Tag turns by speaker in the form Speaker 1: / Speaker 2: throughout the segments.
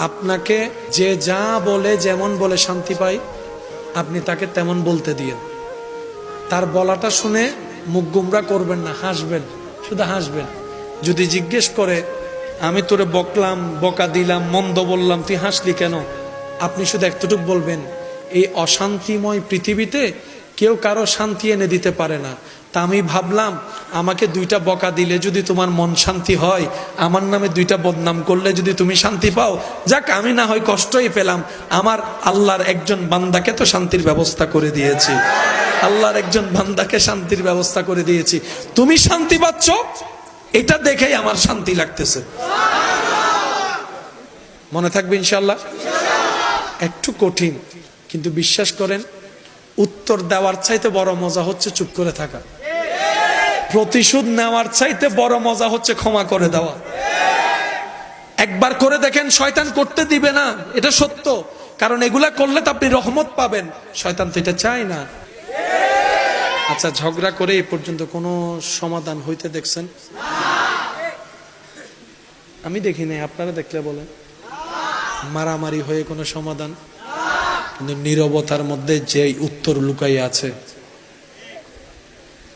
Speaker 1: আপনাকে যে যা বলে যেমন বলে শান্তি পাই, আপনি তাকে তেমন বলতে দিয়েন। তার বলাটা শুনে মুখ গুমরা করবেন না, হাসবেন, শুধু হাসবেন। যদি জিজ্ঞেস করে আমি তোরে বকলাম, বকা দিলাম, মন্দ বললাম, তুই হাসলি কেন, আপনি শুধু এতটুকু বলবেন, এই অশান্তিময় পৃথিবীতে কেউ কারো শান্তি এনে দিতে পারে না। তা আমি ভাবলাম আমাকে দুইটা বকা দিলে যদি তোমার মন শান্তি হয়, আমার নামে দুইটা বদনাম করলে যদি তুমি শান্তি পাও, যাক আমি না হয় কষ্টই পেলাম, আমার আল্লাহর একজন বান্দাকে তো শান্তির ব্যবস্থা করে দিয়েছি, আল্লাহর একজন বান্দাকে শান্তির ব্যবস্থা করে দিয়েছি, তুমি শান্তি পাচ্ছ, এটা দেখেই আমার শান্তি লাগতেছে। মনে থাকবে ইনশাআল্লাহ। একটু কঠিন, কিন্তু বিশ্বাস করেন উত্তর দেওয়ার চাইতে বড় মজা হচ্ছে চুপ করে থাকা। প্রতিশোধ নেওয়ার চাইতে বড় মজা হচ্ছে ক্ষমা করে দেওয়া। একবার করে দেখেন, শয়তান করতে দিবে না, এটা সত্য। কারণ এগুলা করলে তো আপনি রহমত পাবেন, শয়তান তো এটা চায় না। আচ্ছা, ঝগড়া করে এই পর্যন্ত কোনো সমাধান হইতে দেখছেন? আমি দেখি নাই, আপনারা দেখলে বলেন। মারামারি হয়ে কোনো সমাধান? কিন্তু নীরবতার মধ্যে যে উত্তর লুকাই আছে,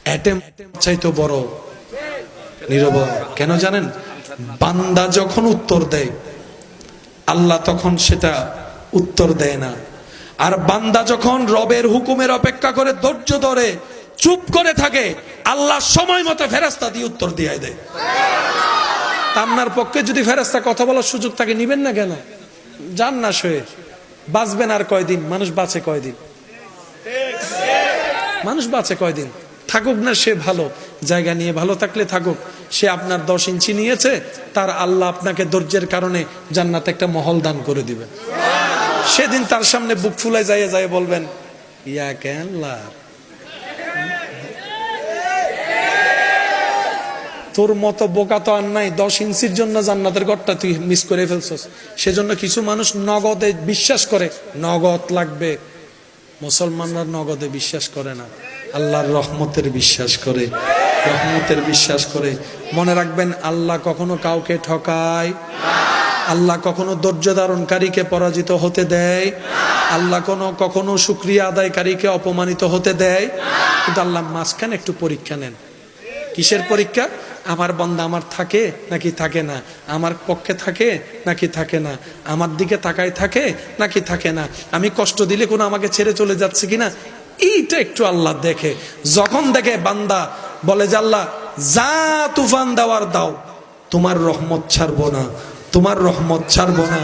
Speaker 1: অ্যাটেম চাইতো বড় নীরবতা। কেন জানেন? বান্দা যখন উত্তর দেয়, আল্লাহ তখন সেটা উত্তর দেয় না। আর বান্দা যখন রবের হুকুমের অপেক্ষা করে ধৈর্য ধরে চুপ করে থাকে, আল্লাহ সময় মতো ফেরেশতা দিয়ে উত্তর দিয়ে দেয়। আপনার পক্ষে যদি ফেরেশতা কথা বলার সুযোগ থাকে, নিবেন না কেন? যান না, শুয়ে বাঁচবেন আর কয়দিন? মানুষ বাঁচে কয়দিন? মানুষ বাঁচে কয়দিন? থাকুক না সে ভালো জায়গা নিয়ে, ভালো থাকলে থাকুক। সে আপনার 10 ইঞ্চি নিয়েছে, তার আল্লাহ আপনাকে ধৈর্যের কারণে জান্নাতে একটা মহল দান করে দিবেন। সেদিন তার সামনে বুক ফুলায় যায় যায় বলবেন, ইয়া কেন তোর মতো বোকা তো আর নাই, 10 ইঞ্চির জন্য জান্নাতের ঘরটা তুই মিস করে ফেলছস। সেজন্য কিছু মানুষ নগদে বিশ্বাস করে, নগদ লাগবে। মুসলমানরা নগদে বিশ্বাস করে না, আল্লাহর রহমতের বিশ্বাস করে, রহমতের বিশ্বাস করে। মনে রাখবেন, আল্লাহ কখনো কাউকে ঠকায়, আল্লাহ কখনো ধৈর্য ধারণকারীকে পরাজিত হতে দেয়, আল্লাহ কখনো শুকরিয়া আদায়কারীকে অপমানিত হতে দেয়। কিন্তু আল্লাহ মাঝখানে একটু পরীক্ষা নেন। কিসের পরীক্ষা? আমার বান্দা আমার থাকে নাকি থাকে না, আমার পক্ষে থাকে নাকি থাকে না, আমার দিকে তাকায় থাকে নাকি থাকে না, আমি কষ্ট দিলে কোনো আমাকে ছেড়ে চলে যাচ্ছে কিনা, এইটা একটু আল্লাহ দেখে। যখন দেখে বান্দা বলে যে আল্লাহ যা তুফান দেওয়ার দাও, তোমার রহমত ছাড়বো না, তোমার রহমত ছাড়বো না,